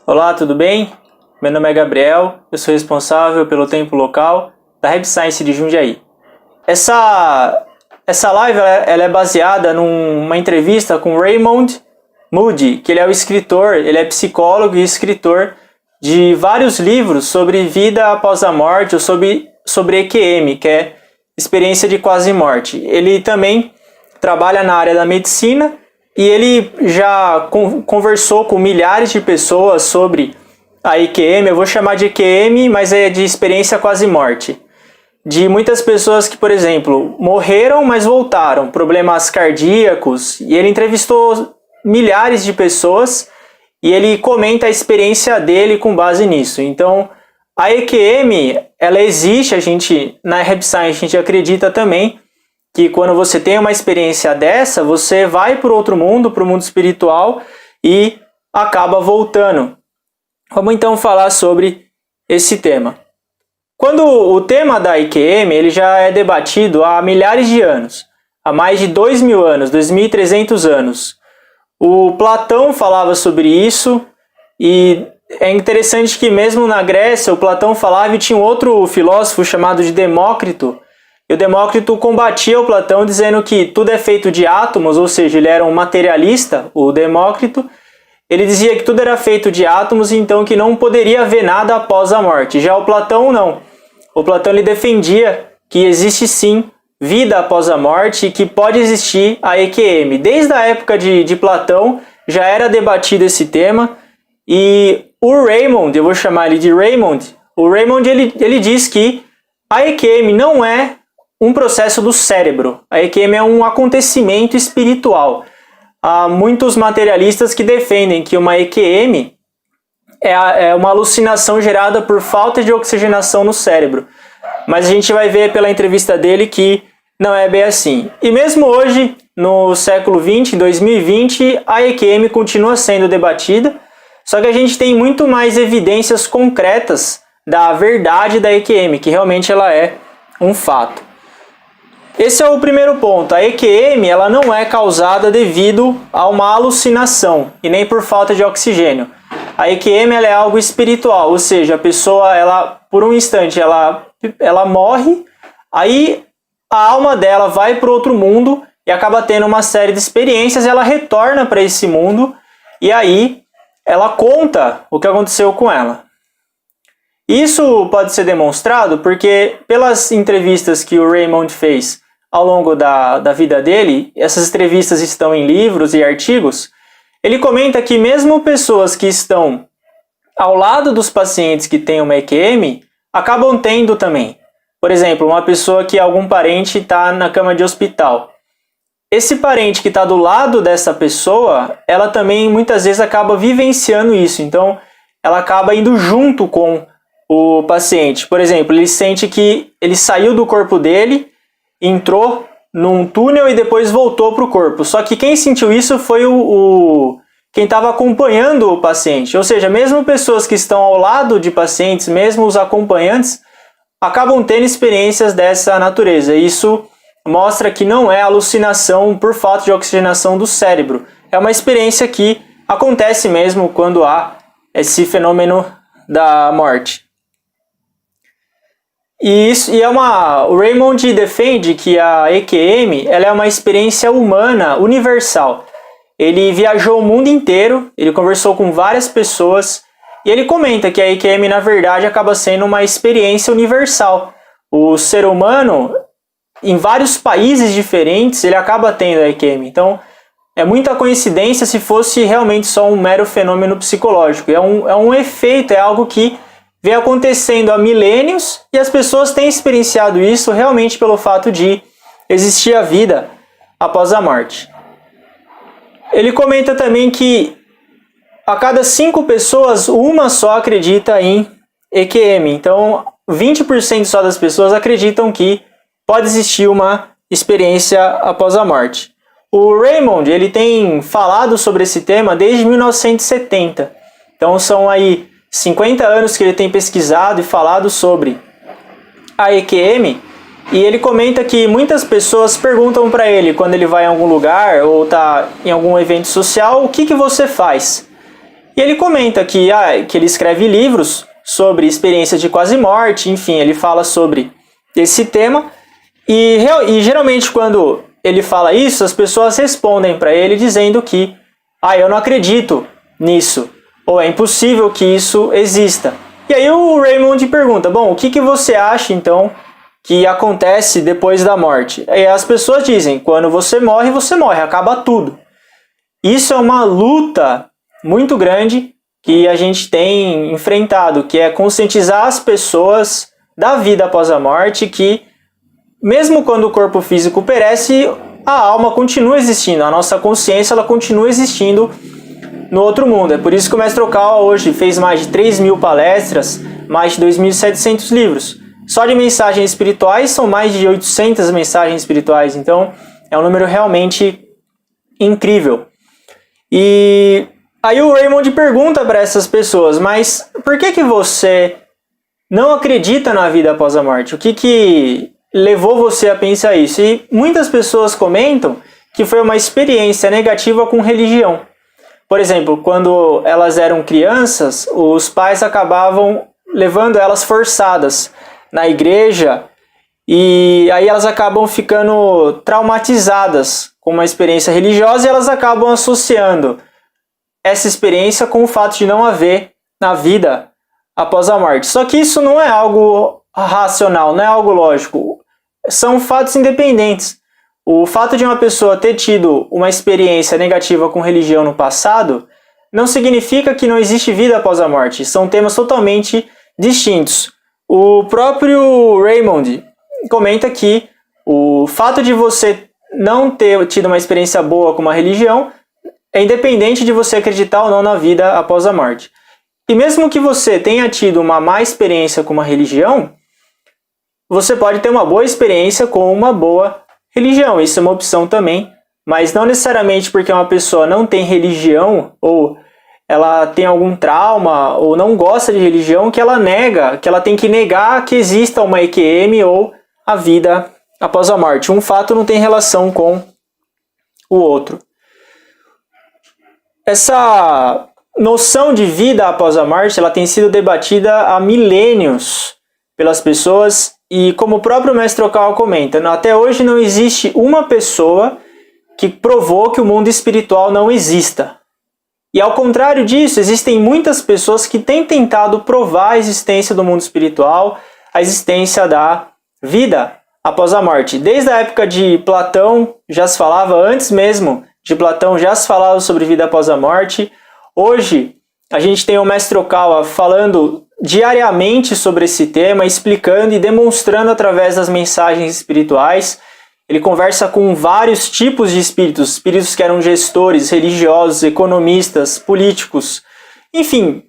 Olá, tudo bem? Meu nome é Gabriel, eu sou responsável pelo tempo local da Web Science de Jundiaí. Essa live ela é baseada numa entrevista com Raymond Moody, que ele é o escritor, ele é psicólogo e escritor de vários livros sobre vida após a morte ou sobre EQM, que é experiência de quase morte. Ele também trabalha na área da medicina e ele já conversou com milhares de pessoas sobre a EQM. Eu vou chamar de EQM, mas é de experiência quase morte. De muitas pessoas que, por exemplo, morreram, mas voltaram, problemas cardíacos, e ele entrevistou milhares de pessoas e ele comenta a experiência dele com base nisso. Então, a EQM, ela existe, na Web Science a gente acredita também que quando você tem uma experiência dessa, você vai para o mundo espiritual e acaba voltando. Vamos então falar sobre esse tema. Quando o tema da EQM ele já é debatido há milhares de anos, há mais de 2.000 anos, 2.300 anos. O Platão falava sobre isso e é interessante que mesmo na Grécia o Platão falava e tinha um outro filósofo chamado de Demócrito. E o Demócrito combatia o Platão dizendo que tudo é feito de átomos, ou seja, ele era um materialista, o Demócrito. Ele dizia que tudo era feito de átomos e então que não poderia haver nada após a morte. Já o Platão não. O Platão ele defendia que existe sim vida após a morte e que pode existir a EQM. Desde a época de Platão já era debatido esse tema e o Raymond, eu vou chamar ele de Raymond, o Raymond ele diz que a EQM não é um processo do cérebro. A EQM é um acontecimento espiritual. Há muitos materialistas que defendem que uma EQM é uma alucinação gerada por falta de oxigenação no cérebro. Mas a gente vai ver pela entrevista dele que não é bem assim. E mesmo hoje, no século XX, em 2020, a EQM continua sendo debatida, só que a gente tem muito mais evidências concretas da verdade da EQM, que realmente ela é um fato. Esse é o primeiro ponto. A EQM ela não é causada devido a uma alucinação e nem por falta de oxigênio. A EQM ela é algo espiritual, ou seja, a pessoa, por um instante, ela morre, aí a alma dela vai para outro mundo e acaba tendo uma série de experiências, ela retorna para esse mundo e aí ela conta o que aconteceu com ela. Isso pode ser demonstrado porque pelas entrevistas que o Raymond fez ao longo da vida dele, essas entrevistas estão em livros e artigos, ele comenta que mesmo pessoas que estão ao lado dos pacientes que têm uma EQM, acabam tendo também. Por exemplo, uma pessoa que algum parente está na cama de hospital. Esse parente que está do lado dessa pessoa, ela também muitas vezes acaba vivenciando isso. Então, ela acaba indo junto com o paciente. Por exemplo, ele sente que ele saiu do corpo dele, entrou num túnel e depois voltou para o corpo. Só que quem sentiu isso foi quem estava acompanhando o paciente. Ou seja, mesmo pessoas que estão ao lado de pacientes, mesmo os acompanhantes, acabam tendo experiências dessa natureza. Isso mostra que não é alucinação por falta de oxigenação do cérebro. É uma experiência que acontece mesmo quando há esse fenômeno da morte. O Raymond defende que a EQM ela é uma experiência humana universal. Ele viajou o mundo inteiro, ele conversou com várias pessoas e ele comenta que a EQM na verdade acaba sendo uma experiência universal. O ser humano, em vários países diferentes, ele acaba tendo a EQM. Então, é muita coincidência se fosse realmente só um mero fenômeno psicológico. É um efeito, é algo que vem acontecendo há milênios e as pessoas têm experienciado isso realmente pelo fato de existir a vida após a morte. Ele comenta também que a cada 5 pessoas, uma só acredita em EQM. Então, 20% só das pessoas acreditam que pode existir uma experiência após a morte. O Raymond ele tem falado sobre esse tema desde 1970. Então, são aí 50 anos que ele tem pesquisado e falado sobre a EQM, e ele comenta que muitas pessoas perguntam para ele quando ele vai em algum lugar ou está em algum evento social, o que você faz? E ele comenta que ele escreve livros sobre experiências de quase morte, enfim, ele fala sobre esse tema. E geralmente quando ele fala isso, as pessoas respondem para ele dizendo que eu não acredito nisso, ou é impossível que isso exista. E aí o Raymond pergunta, bom, o que você acha então que acontece depois da morte? E as pessoas dizem, quando você morre, acaba tudo. Isso é uma luta muito grande que a gente tem enfrentado, que é conscientizar as pessoas da vida após a morte, que mesmo quando o corpo físico perece, a alma continua existindo, a nossa consciência ela continua existindo no outro mundo. É por isso que o Mestre Okawa hoje fez mais de 3.000 palestras, mais de 2.700 livros. Só de mensagens espirituais são mais de 800 mensagens espirituais, então é um número realmente incrível. E aí o Raymond pergunta para essas pessoas, mas por que você não acredita na vida após a morte? O que levou você a pensar isso? E muitas pessoas comentam que foi uma experiência negativa com religião. Por exemplo, quando elas eram crianças, os pais acabavam levando elas forçadas na igreja e aí elas acabam ficando traumatizadas com uma experiência religiosa e elas acabam associando essa experiência com o fato de não haver na vida após a morte. Só que isso não é algo racional, não é algo lógico. São fatos independentes. O fato de uma pessoa ter tido uma experiência negativa com religião no passado não significa que não existe vida após a morte. São temas totalmente distintos. O próprio Raymond comenta que o fato de você não ter tido uma experiência boa com uma religião é independente de você acreditar ou não na vida após a morte. E mesmo que você tenha tido uma má experiência com uma religião, você pode ter uma boa experiência com uma boa religião. Isso é uma opção também, mas não necessariamente porque uma pessoa não tem religião ou ela tem algum trauma ou não gosta de religião que ela tem que negar que exista uma EQM ou a vida após a morte. Um fato não tem relação com o outro. Essa noção de vida após a morte ela tem sido debatida há milênios pelas pessoas e como o próprio Mestre Okawa comenta, até hoje não existe uma pessoa que provou que o mundo espiritual não exista. E ao contrário disso, existem muitas pessoas que têm tentado provar a existência do mundo espiritual, a existência da vida após a morte. Desde a época de Platão já se falava, antes mesmo de Platão já se falava sobre vida após a morte. Hoje a gente tem o Mestre Okawa falando diariamente sobre esse tema, explicando e demonstrando através das mensagens espirituais. Ele conversa com vários tipos de espíritos, espíritos que eram gestores, religiosos, economistas, políticos, enfim,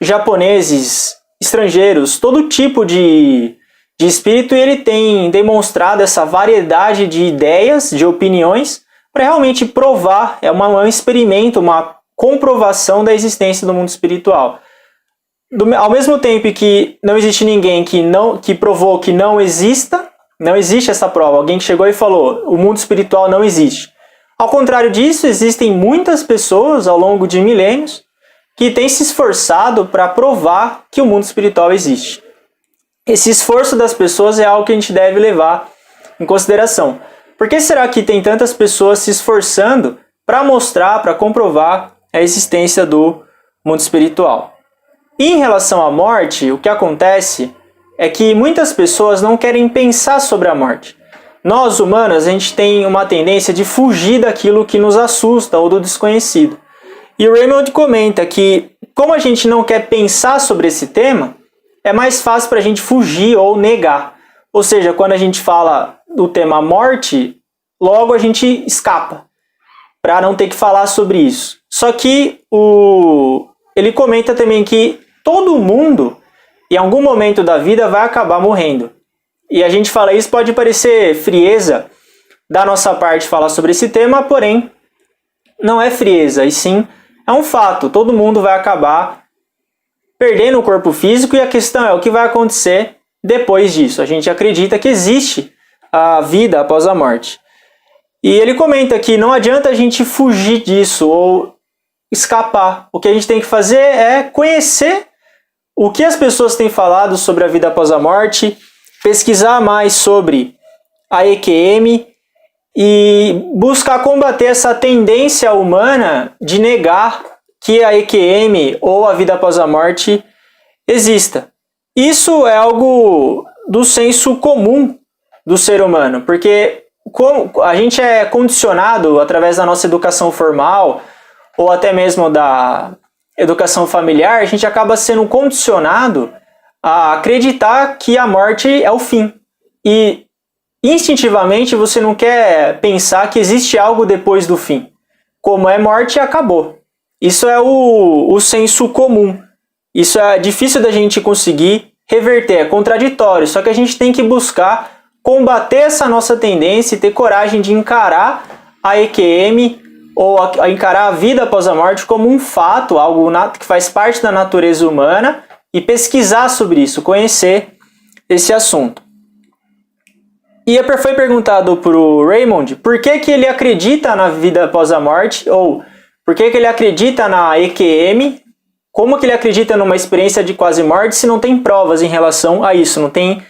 japoneses, estrangeiros, todo tipo de espírito, e ele tem demonstrado essa variedade de ideias, de opiniões, para realmente provar, é um experimento, uma comprovação da existência do mundo espiritual. Ao mesmo tempo que não existe ninguém que provou que não existe essa prova, alguém que chegou e falou, o mundo espiritual não existe. Ao contrário disso, existem muitas pessoas ao longo de milênios que têm se esforçado para provar que o mundo espiritual existe. Esse esforço das pessoas é algo que a gente deve levar em consideração. Por que será que tem tantas pessoas se esforçando para mostrar, para comprovar a existência do mundo espiritual? E em relação à morte, o que acontece é que muitas pessoas não querem pensar sobre a morte. Nós, humanos, a gente tem uma tendência de fugir daquilo que nos assusta ou do desconhecido. E o Raymond comenta que, como a gente não quer pensar sobre esse tema, é mais fácil para a gente fugir ou negar. Ou seja, quando a gente fala do tema morte, logo a gente escapa, para não ter que falar sobre isso. Só que ele comenta também que todo mundo, em algum momento da vida, vai acabar morrendo. E a gente fala isso, pode parecer frieza da nossa parte falar sobre esse tema, porém, não é frieza, e sim é um fato. Todo mundo vai acabar perdendo o corpo físico, e a questão é o que vai acontecer depois disso. A gente acredita que existe a vida após a morte. E ele comenta que não adianta a gente fugir disso ou escapar. O que a gente tem que fazer é conhecer o que as pessoas têm falado sobre a vida após a morte, pesquisar mais sobre a EQM e buscar combater essa tendência humana de negar que a EQM ou a vida após a morte exista. Isso é algo do senso comum do ser humano, porque a gente é condicionado através da nossa educação formal ou até mesmo da educação familiar, a gente acaba sendo condicionado a acreditar que a morte é o fim. E instintivamente você não quer pensar que existe algo depois do fim. Como é morte, acabou. Isso é o senso comum. Isso é difícil da gente conseguir reverter, é contraditório, só que a gente tem que buscar combater essa nossa tendência e ter coragem de encarar a EQM ou a encarar a vida após a morte como um fato, algo que faz parte da natureza humana e pesquisar sobre isso, conhecer esse assunto. E foi perguntado para o Raymond por que ele acredita na vida após a morte, ou por que ele acredita na EQM, como que ele acredita numa experiência de quase morte se não tem provas em relação a isso, não tem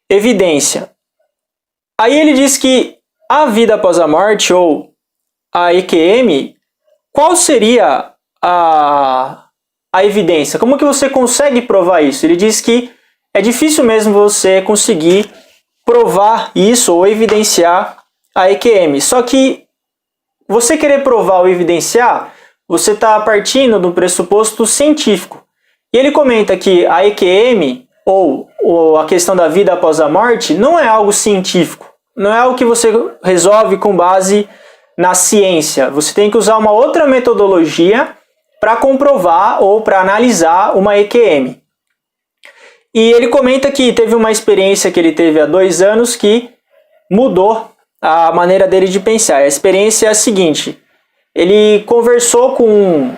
evidência. Aí ele diz que a vida após a morte, ou a EQM, qual seria a evidência? Como que você consegue provar isso? Ele diz que é difícil mesmo você conseguir provar isso ou evidenciar a EQM. Só que você querer provar ou evidenciar, você está partindo do pressuposto científico. E ele comenta que a EQM, ou a questão da vida após a morte, não é algo científico. Não é algo que você resolve com base na ciência. Você tem que usar uma outra metodologia para comprovar ou para analisar uma EQM. E ele comenta que teve uma experiência que ele teve há 2 anos que mudou a maneira dele de pensar. A experiência é a seguinte: ele conversou com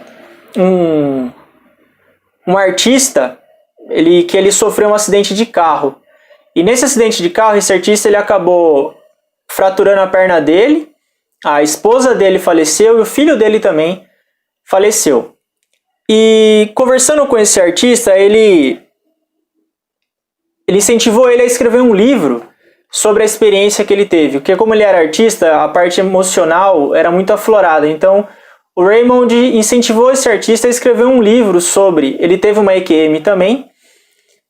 um artista que ele sofreu um acidente de carro. E nesse acidente de carro, esse artista ele acabou fraturando a perna dele, a esposa dele faleceu e o filho dele também faleceu. E conversando com esse artista, ele incentivou ele a escrever um livro sobre a experiência que ele teve. Porque como ele era artista, a parte emocional era muito aflorada. Então, o Raymond incentivou esse artista a escrever um livro sobre... Ele teve uma EQM também,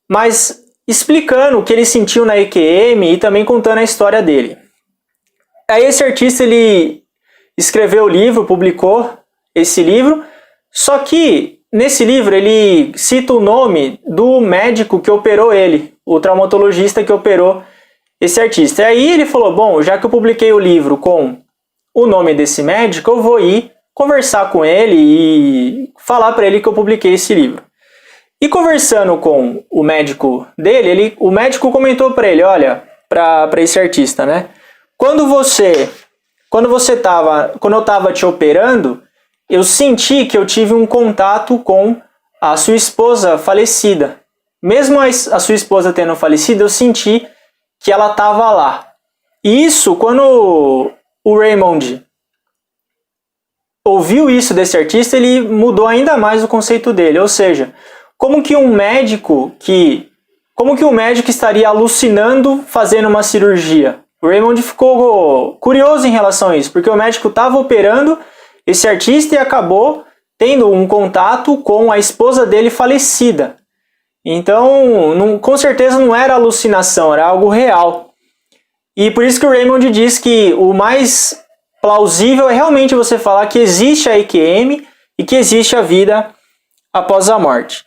mas explicando o que ele sentiu na EQM e também contando a história dele. Aí esse artista ele escreveu o livro, publicou esse livro, só que nesse livro ele cita o nome do médico que operou ele, o traumatologista que operou esse artista. E aí ele falou, bom, já que eu publiquei o livro com o nome desse médico, eu vou ir conversar com ele e falar para ele que eu publiquei esse livro. E conversando com o médico dele, o médico comentou para ele, olha, para esse artista, né? Quando eu estava te operando, eu senti que eu tive um contato com a sua esposa falecida. Mesmo a sua esposa tendo falecido, eu senti que ela estava lá. E isso, quando o Raymond ouviu isso desse artista, ele mudou ainda mais o conceito dele. Ou seja, como que um médico estaria alucinando fazendo uma cirurgia? O Raymond ficou curioso em relação a isso, porque o médico estava operando esse artista e acabou tendo um contato com a esposa dele falecida. Então, com certeza não era alucinação, era algo real. E por isso que o Raymond diz que o mais plausível é realmente você falar que existe a EQM e que existe a vida após a morte.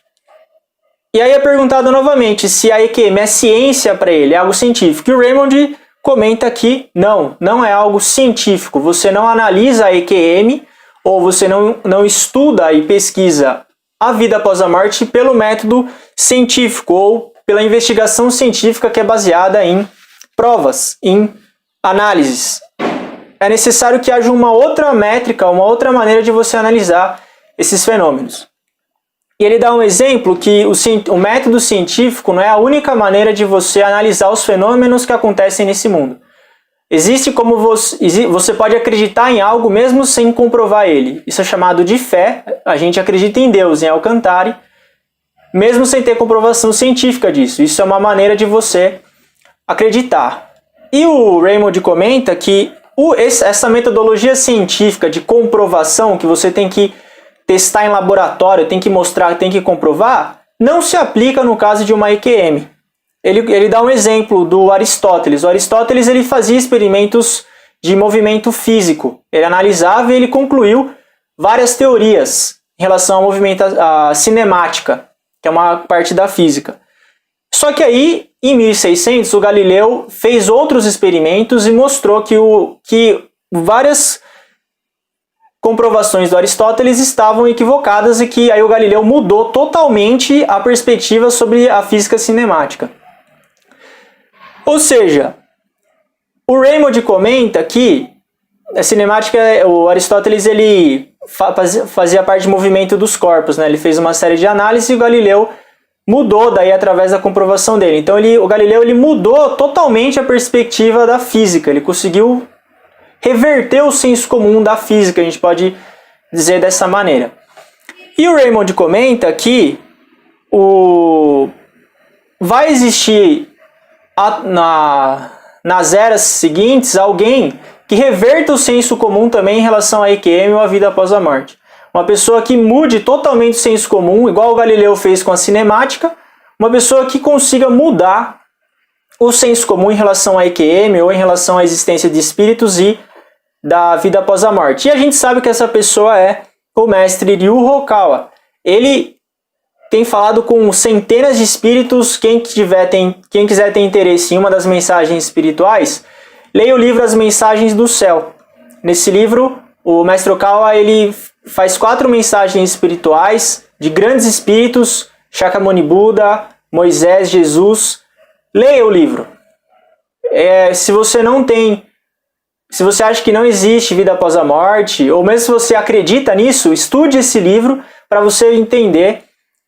E aí é perguntado novamente se a EQM é ciência para ele, é algo científico. E o Raymond comenta que não é algo científico. Você não analisa a EQM ou você não estuda e pesquisa a vida após a morte pelo método científico ou pela investigação científica que é baseada em provas, em análises. É necessário que haja uma outra métrica, uma outra maneira de você analisar esses fenômenos. E ele dá um exemplo que o método científico não é a única maneira de você analisar os fenômenos que acontecem nesse mundo. Existe como você pode acreditar em algo mesmo sem comprovar ele. Isso é chamado de fé. A gente acredita em Deus, em Alcantara, mesmo sem ter comprovação científica disso. Isso é uma maneira de você acreditar. E o Raymond comenta que essa metodologia científica de comprovação, que você tem que testar em laboratório, tem que mostrar, tem que comprovar, não se aplica no caso de uma EQM. Ele dá um exemplo do Aristóteles. O Aristóteles ele fazia experimentos de movimento físico. Ele analisava e ele concluiu várias teorias em relação à cinemática, que é uma parte da física. Só que aí, em 1600, o Galileu fez outros experimentos e mostrou que várias comprovações do Aristóteles estavam equivocadas e que aí o Galileu mudou totalmente a perspectiva sobre a física cinemática. Ou seja, o Raymond comenta que a cinemática, o Aristóteles ele fazia parte do movimento dos corpos, né? Ele fez uma série de análises e o Galileu mudou daí através da comprovação dele. Então o Galileu ele mudou totalmente a perspectiva da física, ele conseguiu reverter o senso comum da física, a gente pode dizer dessa maneira. E o Raymond comenta que vai existir nas eras seguintes alguém que reverta o senso comum também em relação à EQM ou à vida após a morte. Uma pessoa que mude totalmente o senso comum, igual o Galileu fez com a cinemática, uma pessoa que consiga mudar o senso comum em relação à EQM ou em relação à existência de espíritos e da vida após a morte. E a gente sabe que essa pessoa é o mestre Ryu Hokawa. Ele tem falado com centenas de espíritos. Quem quiser ter interesse em uma das mensagens espirituais, leia o livro As Mensagens do Céu. Nesse livro, o mestre Hokawa ele faz 4 mensagens espirituais de grandes espíritos, Shakyamuni Buda, Moisés, Jesus. Leia o livro. Se você acha que não existe vida após a morte, ou mesmo se você acredita nisso, estude esse livro para você entender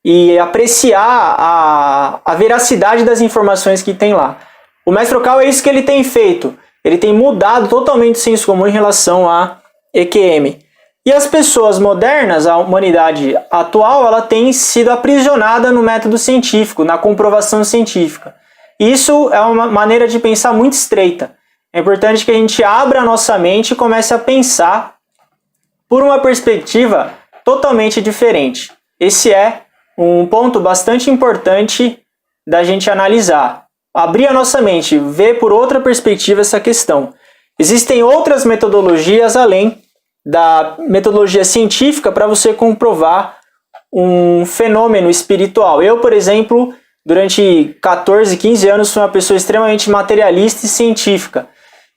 e apreciar a veracidade das informações que tem lá. O mestre Hokawa é isso que ele tem feito. Ele tem mudado totalmente o senso comum em relação à EQM. E as pessoas modernas, a humanidade atual, ela tem sido aprisionada no método científico, na comprovação científica. Isso é uma maneira de pensar muito estreita. É importante que a gente abra a nossa mente e comece a pensar por uma perspectiva totalmente diferente. Esse é um ponto bastante importante da gente analisar. Abrir a nossa mente, ver por outra perspectiva essa questão. Existem outras metodologias além da metodologia científica para você comprovar um fenômeno espiritual. Eu, por exemplo, durante 14, 15 anos fui uma pessoa extremamente materialista e científica.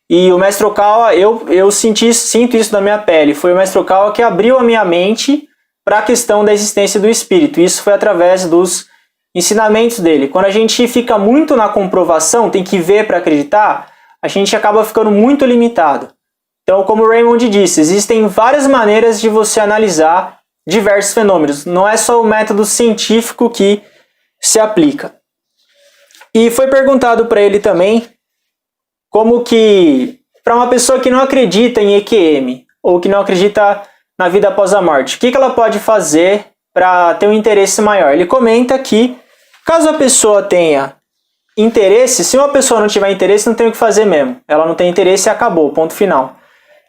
E o mestre Hokawa, eu sinto isso na minha pele. Foi o mestre Hokawa que abriu a minha mente para a questão da existência do espírito. Isso foi através dos ensinamentos dele. Quando a gente fica muito na comprovação, tem que ver para acreditar, a gente acaba ficando muito limitado. Então, como o Raymond disse, existem várias maneiras de você analisar diversos fenômenos. Não é só o método científico que se aplica. E foi perguntado para ele também como que, para uma pessoa que não acredita em EQM, ou que não acredita na vida após a morte, o que ela pode fazer para ter um interesse maior? Ele comenta que, caso a pessoa tenha interesse, se uma pessoa não tiver interesse, não tem o que fazer mesmo. Ela não tem interesse e acabou, ponto final.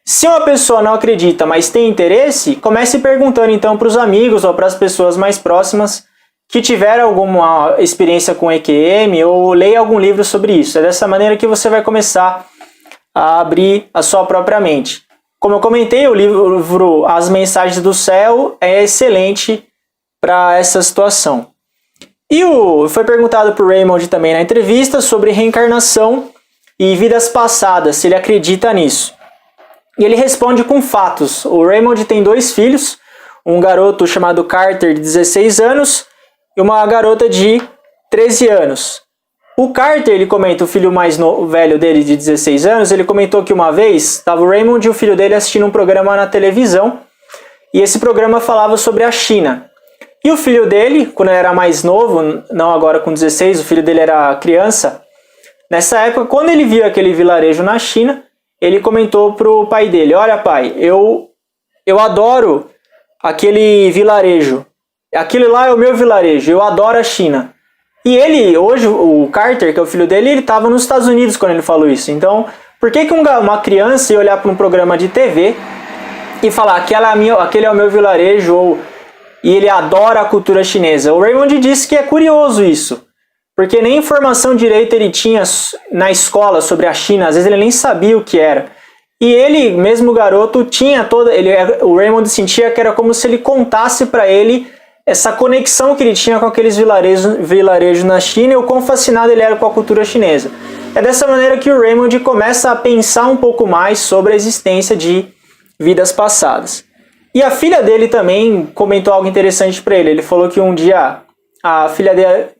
Se uma pessoa não acredita, mas tem interesse, comece perguntando então para os amigos ou para as pessoas mais próximas que tiveram alguma experiência com EQM ou leia algum livro sobre isso. É dessa maneira que você vai começar a abrir a sua própria mente. Como eu comentei, o livro As Mensagens do Céu é excelente para essa situação. E foi perguntado por Raymond também na entrevista sobre reencarnação e vidas passadas, se ele acredita nisso. E ele responde com fatos. O Raymond tem 2 filhos, um garoto chamado Carter, de 16 anos, e uma garota de 13 anos. O Carter, ele comenta, o filho mais velho dele, de 16 anos, ele comentou que uma vez estava o Raymond e o filho dele assistindo um programa na televisão, e esse programa falava sobre a China. E o filho dele, quando ele era mais novo, não agora com 16, o filho dele era criança, nessa época, quando ele viu aquele vilarejo na China, ele comentou pro pai dele: olha, pai, eu adoro aquele vilarejo. Aquele lá é o meu vilarejo, eu adoro a China. E ele, hoje, o Carter, que é o filho dele, ele estava nos Estados Unidos quando ele falou isso. Então, por que uma criança ia olhar para um programa de TV e falar aquele é o meu vilarejo, e ele adora a cultura chinesa? O Raymond disse que é curioso isso, porque nem informação direito ele tinha na escola sobre a China, às vezes ele nem sabia o que era. E ele, mesmo garoto, tinha o Raymond sentia que era como se ele contasse para ele essa conexão que ele tinha com aqueles vilarejos na China e o quão fascinado ele era com a cultura chinesa. É dessa maneira que o Raymond começa a pensar um pouco mais sobre a existência de vidas passadas. E a filha dele também comentou algo interessante para ele. Ele falou que um dia a filha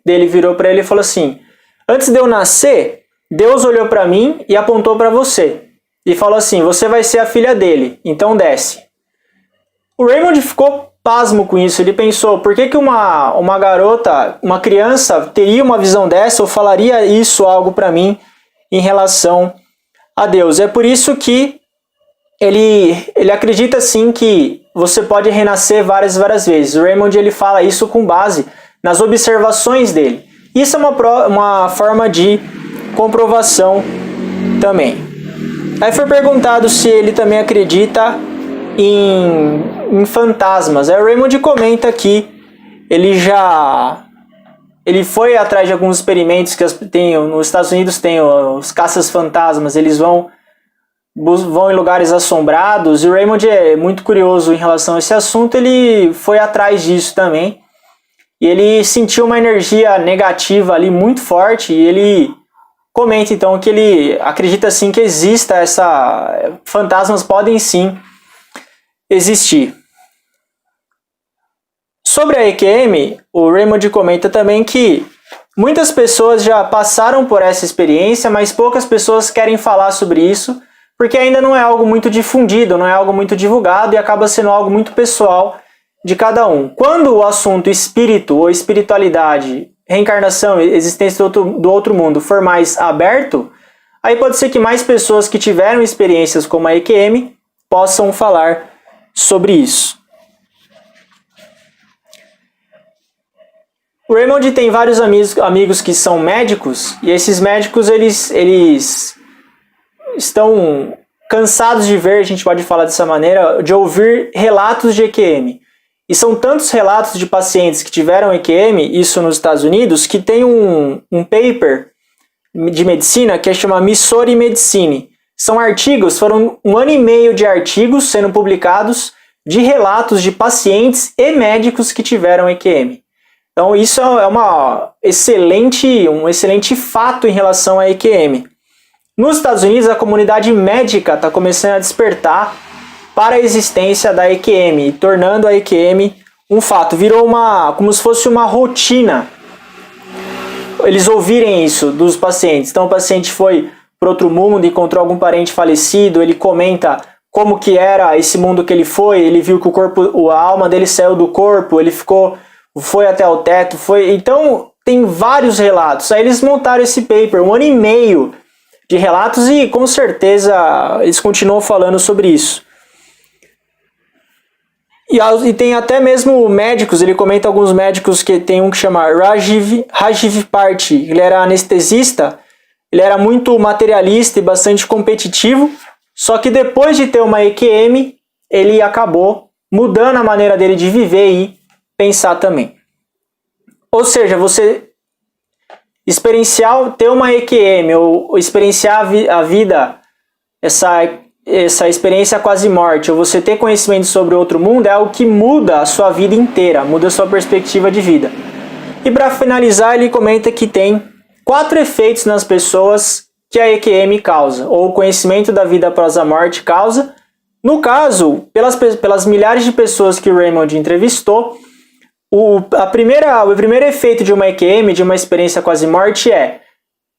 dele virou para ele e falou assim: antes de eu nascer, Deus olhou para mim e apontou para você. E falou assim: você vai ser a filha dele, então desce. O Raymond ficou pasmo com isso. Ele pensou: por que uma garota, uma criança, teria uma visão dessa ou falaria algo para mim em relação a Deus? É por isso que ele acredita sim que você pode renascer várias vezes. O Raymond ele fala isso com base nas observações dele. Isso é uma forma de comprovação também. Aí foi perguntado se ele também acredita em fantasmas. Aí o Raymond comenta que ele foi atrás de alguns experimentos que nos Estados Unidos tem os caças fantasmas. Eles vão em lugares assombrados, e o Raymond é muito curioso em relação a esse assunto. Ele foi atrás disso também, e ele sentiu uma energia negativa ali muito forte, e ele comenta então que ele acredita sim que exista fantasmas podem sim existir. Sobre a EQM, o Raymond comenta também que muitas pessoas já passaram por essa experiência, mas poucas pessoas querem falar sobre isso, porque ainda não é algo muito difundido, não é algo muito divulgado e acaba sendo algo muito pessoal de cada um. Quando o assunto espírito ou espiritualidade, reencarnação, existência do outro mundo for mais aberto, aí pode ser que mais pessoas que tiveram experiências como a EQM possam falar sobre isso. O Raymond tem vários amigos que são médicos, e esses médicos eles estão cansados de ver, a gente pode falar dessa maneira, de ouvir relatos de EQM. E são tantos relatos de pacientes que tiveram EQM, isso nos Estados Unidos, que tem um paper de medicina que é chamado Missouri Medicine. São artigos, foram 1 ano e meio de artigos sendo publicados de relatos de pacientes e médicos que tiveram EQM. Então isso é um excelente fato em relação a EQM. Nos Estados Unidos, a comunidade médica está começando a despertar para a existência da EQM, tornando a EQM um fato. Virou como se fosse uma rotina eles ouvirem isso dos pacientes. Então o paciente foi para outro mundo, encontrou algum parente falecido, ele comenta como que era esse mundo que ele foi, ele viu que a alma dele saiu do corpo, ele foi até o teto, Então tem vários relatos. Aí eles montaram esse paper, 1 ano e meio de relatos, e com certeza eles continuam falando sobre isso. E tem até mesmo médicos, ele comenta alguns médicos, que tem um que chama Rajiv Party, ele era anestesista, ele era muito materialista e bastante competitivo, só que depois de ter uma EQM, ele acabou mudando a maneira dele de viver e pensar também. Ou seja, você ter uma EQM, ou experienciar a vida, essa experiência quase morte, ou você ter conhecimento sobre outro mundo, é algo que muda a sua vida inteira, muda a sua perspectiva de vida. E para finalizar, ele comenta que tem 4 efeitos nas pessoas que a EQM causa, ou o conhecimento da vida após a morte causa. No caso, pelas milhares de pessoas que o Raymond entrevistou, o primeiro efeito de uma EQM, de uma experiência quase morte, é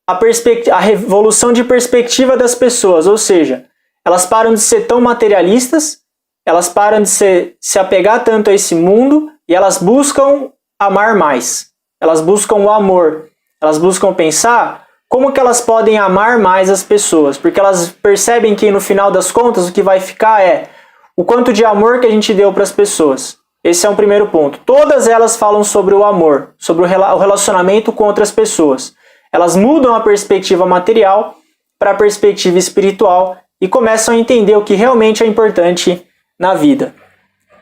a revolução de perspectiva das pessoas, ou seja, elas param de ser tão materialistas, elas param de se apegar tanto a esse mundo, e elas buscam amar mais. Elas buscam o amor. Elas buscam pensar como que elas podem amar mais as pessoas? Porque elas percebem que no final das contas o que vai ficar é o quanto de amor que a gente deu para as pessoas. Esse é um primeiro ponto. Todas elas falam sobre o amor, sobre o relacionamento com outras pessoas. Elas mudam a perspectiva material para a perspectiva espiritual e começam a entender o que realmente é importante na vida.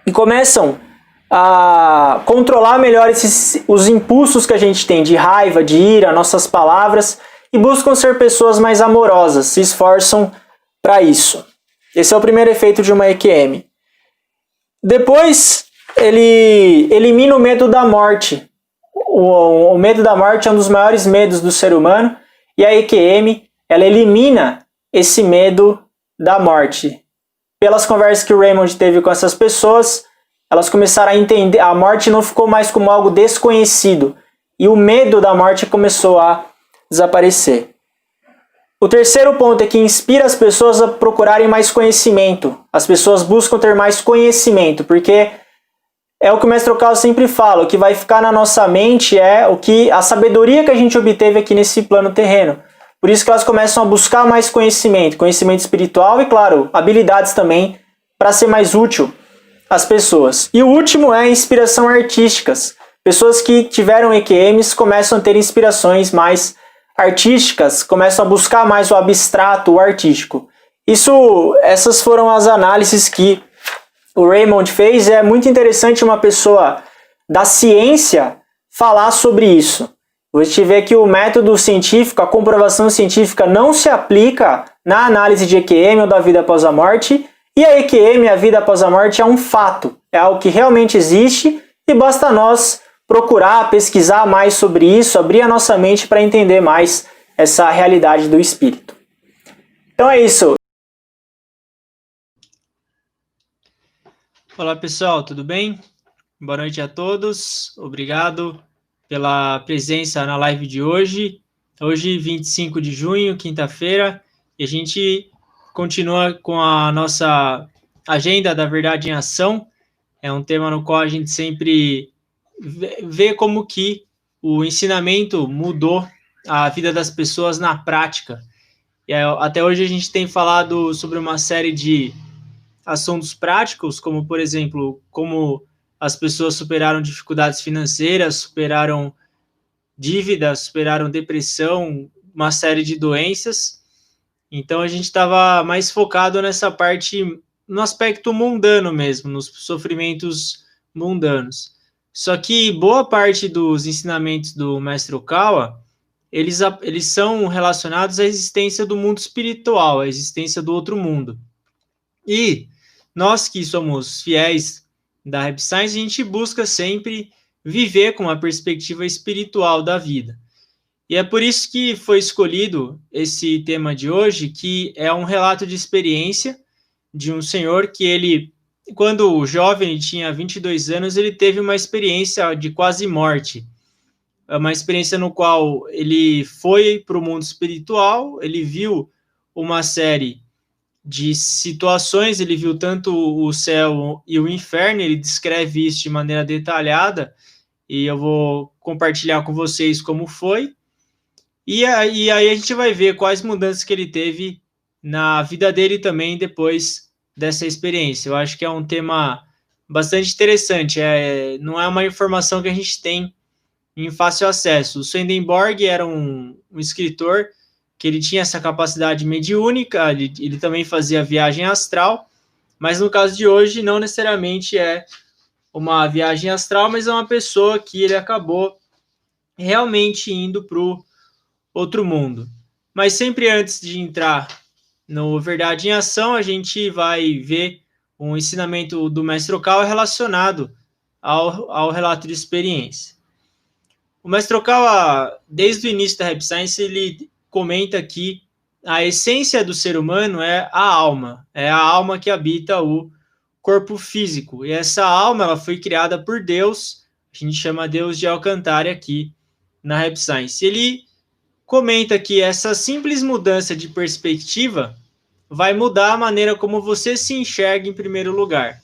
E começam a controlar melhor os impulsos que a gente tem de raiva, de ira, nossas palavras, e buscam ser pessoas mais amorosas, se esforçam para isso. Esse é o primeiro efeito de uma EQM. Depois, ele elimina o medo da morte. O medo da morte é um dos maiores medos do ser humano, e a EQM, ela elimina esse medo da morte. Pelas conversas que o Raymond teve com essas pessoas, elas começaram a entender, a morte não ficou mais como algo desconhecido, e o medo da morte começou a desaparecer. O terceiro ponto é que inspira as pessoas a procurarem mais conhecimento. As pessoas buscam ter mais conhecimento, porque é o que o Mestre Okawa sempre fala, o que vai ficar na nossa mente é a sabedoria que a gente obteve aqui nesse plano terreno. Por isso que elas começam a buscar mais conhecimento espiritual e, claro, habilidades também para ser mais útil às pessoas. E o último é a inspiração artísticas. Pessoas que tiveram EQMs começam a ter inspirações mais artísticas, começam a buscar mais o abstrato, o artístico. Essas foram as análises que o Raymond fez, e é muito interessante uma pessoa da ciência falar sobre isso. A gente vê que o método científico, a comprovação científica não se aplica na análise de EQM ou da vida após a morte, e a EQM, a vida após a morte, é um fato, é algo que realmente existe e basta nós procurar, pesquisar mais sobre isso, abrir a nossa mente para entender mais essa realidade do espírito. Então é isso. Olá pessoal, tudo bem? Boa noite a todos, obrigado pela presença na live de hoje. Hoje, 25 de junho, quinta-feira, e a gente continua com a nossa agenda da verdade em ação. É um tema no qual a gente sempre vê como que o ensinamento mudou a vida das pessoas na prática. E até hoje a gente tem falado sobre uma série de assuntos práticos, como, por exemplo, como as pessoas superaram dificuldades financeiras, superaram dívidas, superaram depressão, uma série de doenças. Então a gente estava mais focado nessa parte, no aspecto mundano mesmo, nos sofrimentos mundanos. Só que boa parte dos ensinamentos do Mestre Okawa, eles são relacionados à existência do mundo espiritual, à existência do outro mundo. E nós que somos fiéis da Rap Science, a gente busca sempre viver com uma perspectiva espiritual da vida. E é por isso que foi escolhido esse tema de hoje, que é um relato de experiência de um senhor que ele, quando jovem, ele tinha 22 anos, ele teve uma experiência de quase morte. Uma experiência no qual ele foi para o mundo espiritual, ele viu uma série de situações, ele viu tanto o céu e o inferno, ele descreve isso de maneira detalhada, e eu vou compartilhar com vocês como foi. E aí a gente vai ver quais mudanças que ele teve na vida dele também depois dessa experiência. Eu acho que é um tema bastante interessante. Não é uma informação que a gente tem em fácil acesso. O Swedenborg era um escritor que ele tinha essa capacidade mediúnica, ele também fazia viagem astral, mas no caso de hoje não necessariamente é uma viagem astral, mas é uma pessoa que ele acabou realmente indo para o outro mundo. Mas sempre antes de entrar no Verdade em Ação, a gente vai ver um ensinamento do Mestre Okawa relacionado ao relato de experiência. O Mestre Okawa, desde o início da Rap Science, ele comenta que a essência do ser humano é a alma que habita o corpo físico. E essa alma ela foi criada por Deus, a gente chama Deus de Alcantara aqui na Rap Science. Ele comenta que essa simples mudança de perspectiva vai mudar a maneira como você se enxerga em primeiro lugar.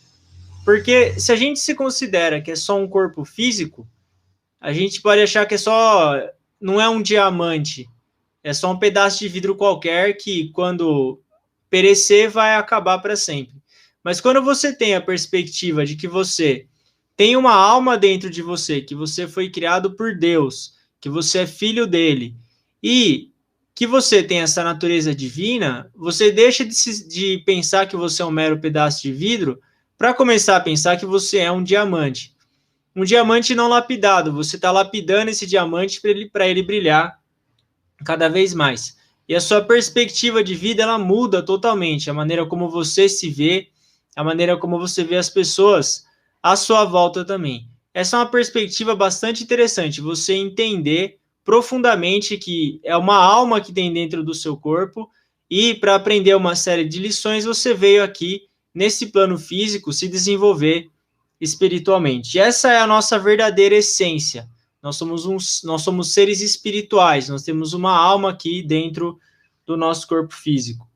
Porque se a gente se considera que é só um corpo físico, a gente pode achar que não é um diamante é só um pedaço de vidro qualquer que, quando perecer, vai acabar para sempre. Mas quando você tem a perspectiva de que você tem uma alma dentro de você, que você foi criado por Deus, que você é filho dele, e que você tem essa natureza divina, você deixa de pensar que você é um mero pedaço de vidro para começar a pensar que você é um diamante. Um diamante não lapidado, você está lapidando esse diamante para ele brilhar cada vez mais. E a sua perspectiva de vida, ela muda totalmente, a maneira como você se vê, a maneira como você vê as pessoas à sua volta também. Essa é uma perspectiva bastante interessante, você entender profundamente que é uma alma que tem dentro do seu corpo, e para aprender uma série de lições, você veio aqui, nesse plano físico, se desenvolver espiritualmente. Essa é a nossa verdadeira essência. Nós somos seres espirituais, nós temos uma alma aqui dentro do nosso corpo físico.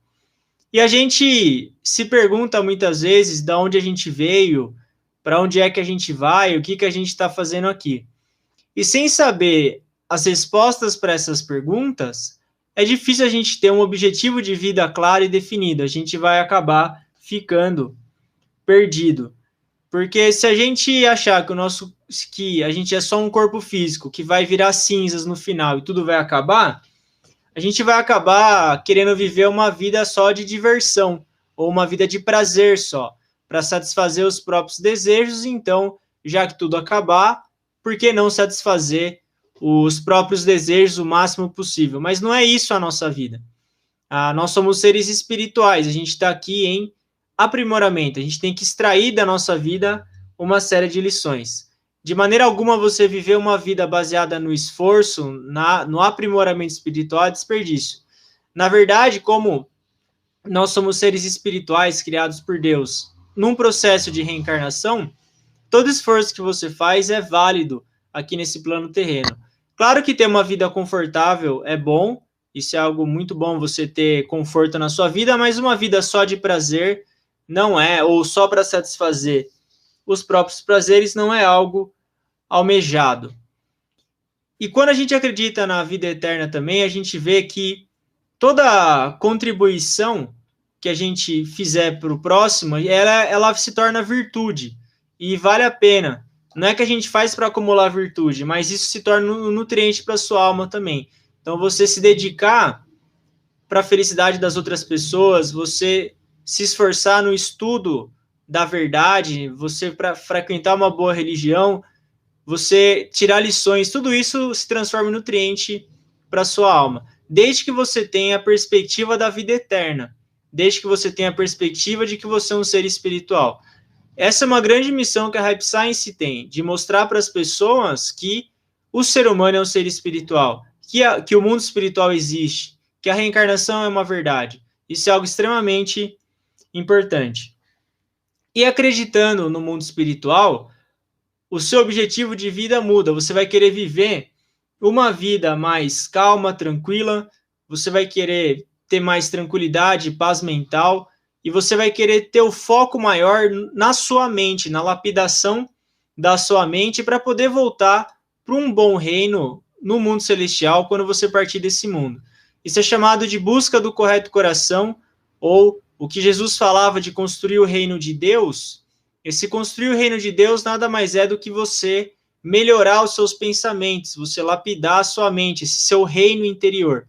E a gente se pergunta muitas vezes de onde a gente veio, para onde é que a gente vai, o que, que a gente está fazendo aqui. E sem saber as respostas para essas perguntas, é difícil a gente ter um objetivo de vida claro e definido. A gente vai acabar ficando perdido. Porque se a gente achar que a gente é só um corpo físico que vai virar cinzas no final e tudo vai acabar, a gente vai acabar querendo viver uma vida só de diversão ou uma vida de prazer só, para satisfazer os próprios desejos. Então, já que tudo acabar, por que não satisfazer os próprios desejos o máximo possível? Mas não é isso a nossa vida. Nós somos seres espirituais, a gente está aqui em aprimoramento, a gente tem que extrair da nossa vida uma série de lições. De maneira alguma você viver uma vida baseada no esforço, no aprimoramento espiritual é desperdício. Na verdade, como nós somos seres espirituais criados por Deus, num processo de reencarnação, todo esforço que você faz é válido aqui nesse plano terreno. Claro que ter uma vida confortável é bom, isso é algo muito bom, você ter conforto na sua vida, mas uma vida só de prazer não é, ou só para satisfazer os próprios prazeres, não é algo almejado. E quando a gente acredita na vida eterna também, a gente vê que toda contribuição que a gente fizer para o próximo, ela se torna virtude, e vale a pena. Não é que a gente faz para acumular virtude, mas isso se torna um nutriente para a sua alma também. Então, você se dedicar para a felicidade das outras pessoas, você se esforçar no estudo da verdade, você para frequentar uma boa religião, você tirar lições, tudo isso se transforma em nutriente para a sua alma. Desde que você tenha a perspectiva da vida eterna, desde que você tenha a perspectiva de que você é um ser espiritual. Essa é uma grande missão que a Hype Science tem, de mostrar para as pessoas que o ser humano é um ser espiritual, que o mundo espiritual existe, que a reencarnação é uma verdade. Isso é algo extremamente importante. E acreditando no mundo espiritual, o seu objetivo de vida muda. Você vai querer viver uma vida mais calma, tranquila, você vai querer ter mais tranquilidade, paz mental, e você vai querer ter o foco maior na sua mente, na lapidação da sua mente, para poder voltar para um bom reino no mundo celestial quando você partir desse mundo. Isso é chamado de busca do correto coração, ou o que Jesus falava de construir o reino de Deus. Esse construir o reino de Deus nada mais é do que você melhorar os seus pensamentos, você lapidar a sua mente, esse seu reino interior.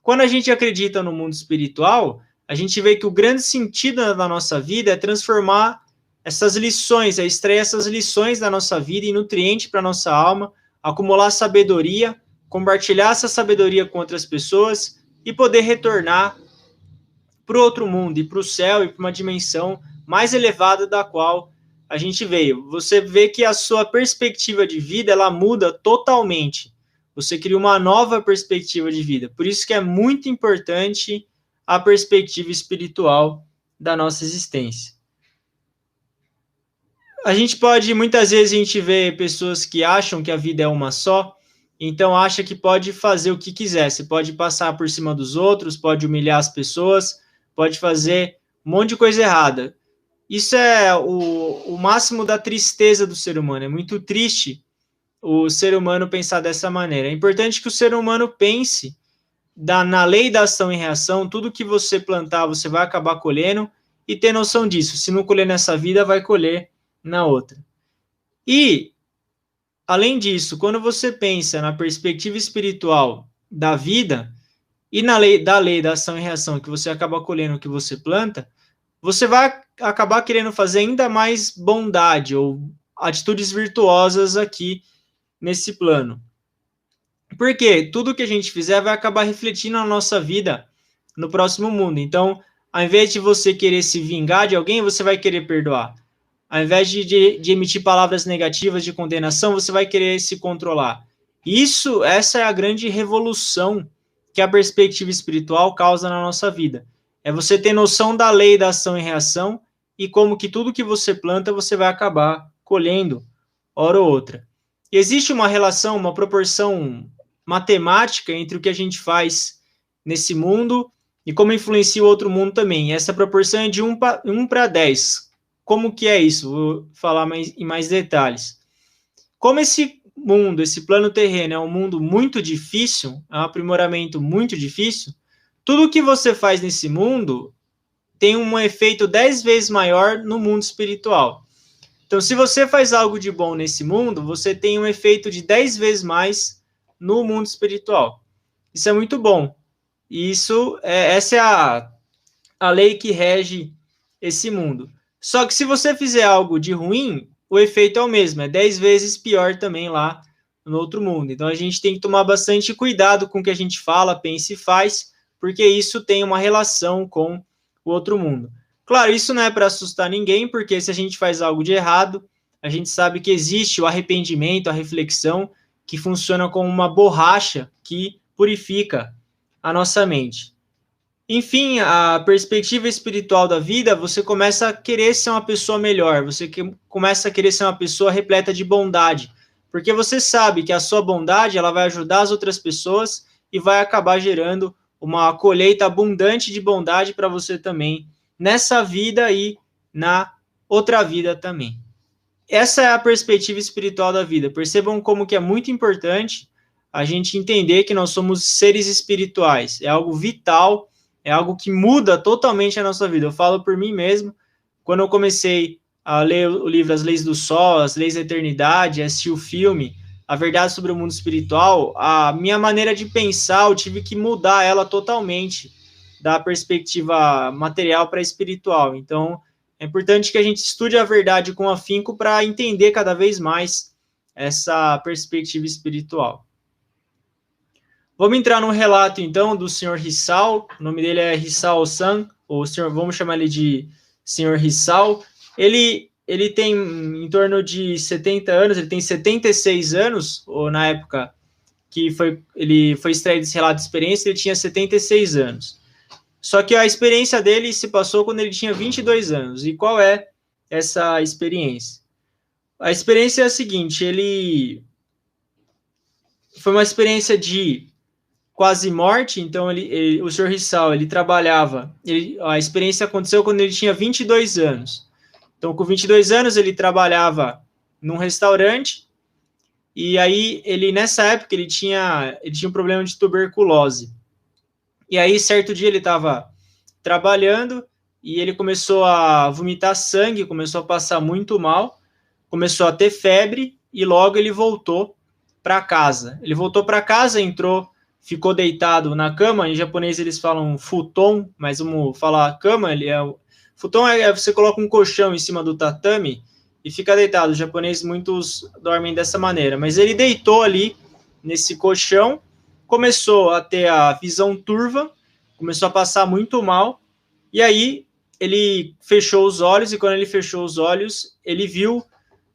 Quando a gente acredita no mundo espiritual, a gente vê que o grande sentido da nossa vida é transformar essas lições, é extrair essas lições da nossa vida em nutriente para a nossa alma, acumular sabedoria, compartilhar essa sabedoria com outras pessoas e poder retornar para o outro mundo, e para o céu, e para uma dimensão mais elevada da qual a gente veio. Você vê que a sua perspectiva de vida, ela muda totalmente. Você cria uma nova perspectiva de vida. Por isso que é muito importante a perspectiva espiritual da nossa existência. A gente pode, muitas vezes a gente vê pessoas que acham que a vida é uma só, então acha que pode fazer o que quiser. Você pode passar por cima dos outros, pode humilhar as pessoas, pode fazer um monte de coisa errada. Isso é o máximo da tristeza do ser humano. É muito triste o ser humano pensar dessa maneira. É importante que o ser humano pense na lei da ação e reação, tudo que você plantar, você vai acabar colhendo, e ter noção disso. Se não colher nessa vida, vai colher na outra. E, além disso, quando você pensa na perspectiva espiritual da vida e na lei da ação e reação, que você acaba colhendo o que você planta, você vai acabar querendo fazer ainda mais bondade ou atitudes virtuosas aqui nesse plano. Porque tudo que a gente fizer vai acabar refletindo na nossa vida no próximo mundo. Então, ao invés de você querer se vingar de alguém, você vai querer perdoar. Ao invés de emitir palavras negativas de condenação, você vai querer se controlar. Essa é a grande revolução que a perspectiva espiritual causa na nossa vida. É você ter noção da lei da ação e reação e como que tudo que você planta, você vai acabar colhendo, hora ou outra. E existe uma relação, uma proporção matemática entre o que a gente faz nesse mundo e como influencia o outro mundo também. Essa proporção é de 1 para 10. Como que é isso? Vou falar em mais detalhes. Como esse mundo, esse plano terreno é um mundo muito difícil, é um aprimoramento muito difícil, tudo que você faz nesse mundo tem um efeito 10 vezes maior no mundo espiritual. Então, se você faz algo de bom nesse mundo, você tem um efeito de 10 vezes mais no mundo espiritual. Isso é muito bom. Essa é a lei que rege esse mundo. Só que se você fizer algo de ruim, o efeito é o mesmo, é 10 vezes pior também lá no outro mundo. Então a gente tem que tomar bastante cuidado com o que a gente fala, pensa e faz, porque isso tem uma relação com o outro mundo. Claro, isso não é para assustar ninguém, porque se a gente faz algo de errado, a gente sabe que existe o arrependimento, a reflexão, que funciona como uma borracha que purifica a nossa mente. Enfim, a perspectiva espiritual da vida, você começa a querer ser uma pessoa melhor, você começa a querer ser uma pessoa repleta de bondade, porque você sabe que a sua bondade ela vai ajudar as outras pessoas e vai acabar gerando uma colheita abundante de bondade para você também, nessa vida e na outra vida também. Essa é a perspectiva espiritual da vida. Percebam como que é muito importante a gente entender que nós somos seres espirituais. É algo vital, é algo que muda totalmente a nossa vida. Eu falo por mim mesmo. Quando eu comecei a ler o livro As Leis do Sol, As Leis da Eternidade, assistir o filme A Verdade sobre o Mundo Espiritual, a minha maneira de pensar, eu tive que mudar ela totalmente da perspectiva material para espiritual. Então, é importante que a gente estude a verdade com afinco para entender cada vez mais essa perspectiva espiritual. Vamos entrar no relato, então, do Sr. Hissal. O nome dele é Hissal-san, ou senhor, vamos chamar ele de Sr. Hissal. Ele tem em torno de 70 anos, ele tem 76 anos, ou na época que ele foi extraído esse relato de experiência, ele tinha 76 anos. Só que a experiência dele se passou quando ele tinha 22 anos. E qual é essa experiência? A experiência é a seguinte, foi uma experiência de quase morte, então o Sr. Hissal, ele trabalhava, a experiência aconteceu quando ele tinha 22 anos. Então, com 22 anos, ele trabalhava num restaurante, e aí, nessa época, ele tinha um problema de tuberculose. E aí, certo dia, ele estava trabalhando e ele começou a vomitar sangue, começou a passar muito mal, começou a ter febre e logo ele voltou para casa. Ele voltou para casa, ficou deitado na cama. Em japonês eles falam futon, mas vamos falar cama. Futon você coloca um colchão em cima do tatame e fica deitado. Os japoneses, muitos dormem dessa maneira. Mas ele deitou ali nesse colchão, começou a ter a visão turva, começou a passar muito mal, e aí ele fechou os olhos, e quando ele fechou os olhos, ele viu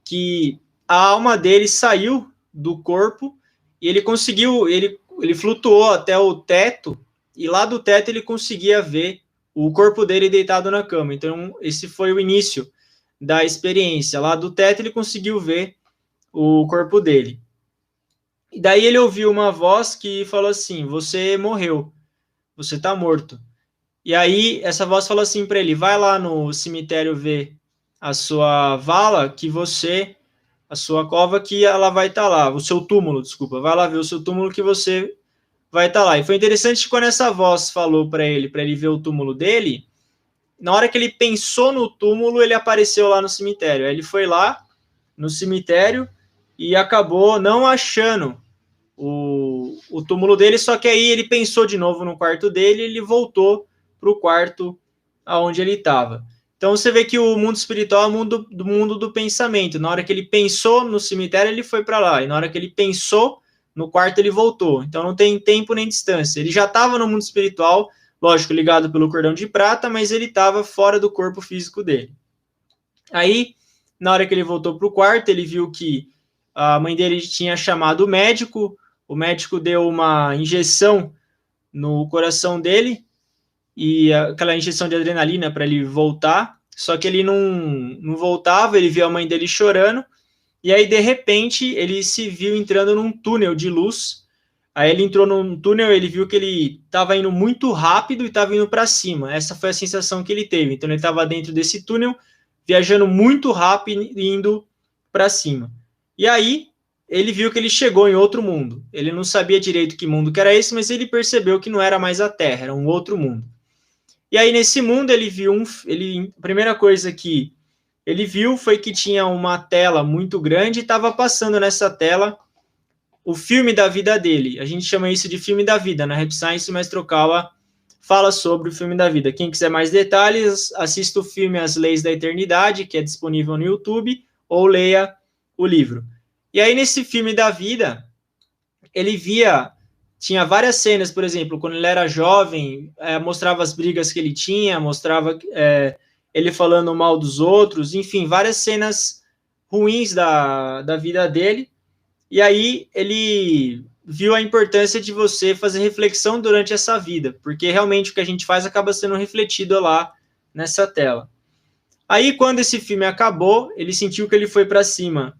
que a alma dele saiu do corpo, e ele flutuou até o teto, e lá do teto ele conseguia ver o corpo dele deitado na cama. Então, esse foi o início da experiência. Lá do teto ele conseguiu ver o corpo dele. E daí ele ouviu uma voz que falou assim: você morreu, você está morto. E aí essa voz falou assim para ele: vai lá no cemitério ver a sua vala, a sua cova, que ela vai estar lá, o seu túmulo, desculpa, vai lá ver o seu túmulo que você vai estar lá. E foi interessante quando essa voz falou para ele ver o túmulo dele, na hora que ele pensou no túmulo, ele apareceu lá no cemitério. Aí ele foi lá no cemitério e acabou não achando o túmulo dele, só que aí ele pensou de novo no quarto dele e ele voltou para o quarto aonde ele estava. Então você vê que o mundo espiritual é o mundo do pensamento. Na hora que ele pensou no cemitério, ele foi para lá. E na hora que ele pensou no quarto, ele voltou. Então não tem tempo nem distância. Ele já estava no mundo espiritual, lógico, ligado pelo cordão de prata, mas ele estava fora do corpo físico dele. Aí, na hora que ele voltou para o quarto, ele viu que a mãe dele tinha chamado o médico deu uma injeção no coração dele, e aquela injeção de adrenalina para ele voltar, só que ele não voltava, ele viu a mãe dele chorando, e aí, de repente, ele se viu entrando num túnel de luz. Aí ele entrou num túnel, ele viu que ele estava indo muito rápido e estava indo para cima. Essa foi a sensação que ele teve. Então ele estava dentro desse túnel, viajando muito rápido e indo para cima. E aí ele viu que ele chegou em outro mundo. Ele não sabia direito que mundo que era esse, mas ele percebeu que não era mais a Terra, era um outro mundo. E aí nesse mundo ele viu a primeira coisa que ele viu foi que tinha uma tela muito grande e estava passando nessa tela o filme da vida dele. A gente chama isso de filme da vida. Na Rap Science, o Mestre Okawa fala sobre o filme da vida. Quem quiser mais detalhes, assista o filme As Leis da Eternidade, que é disponível no YouTube, ou leia o livro. E aí, nesse filme da vida, ele tinha várias cenas, por exemplo, quando ele era jovem, mostrava as brigas que ele tinha, mostrava ele falando mal dos outros, enfim, várias cenas ruins da vida dele. E aí ele viu a importância de você fazer reflexão durante essa vida, porque realmente o que a gente faz acaba sendo refletido lá nessa tela. Aí, quando esse filme acabou, ele sentiu que ele foi para cima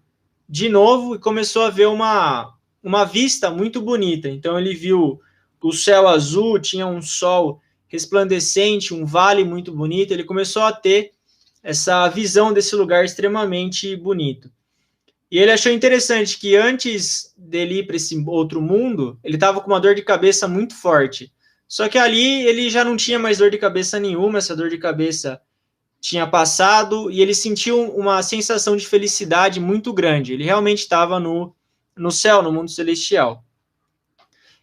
de novo e começou a ver uma vista muito bonita. Então ele viu o céu azul, tinha um sol resplandecente, um vale muito bonito. Ele começou a ter essa visão desse lugar extremamente bonito. E ele achou interessante que antes dele ir para esse outro mundo, ele estava com uma dor de cabeça muito forte. Só que ali ele já não tinha mais dor de cabeça nenhuma, essa dor de cabeça tinha passado e ele sentiu uma sensação de felicidade muito grande. Ele realmente estava no céu, no mundo celestial.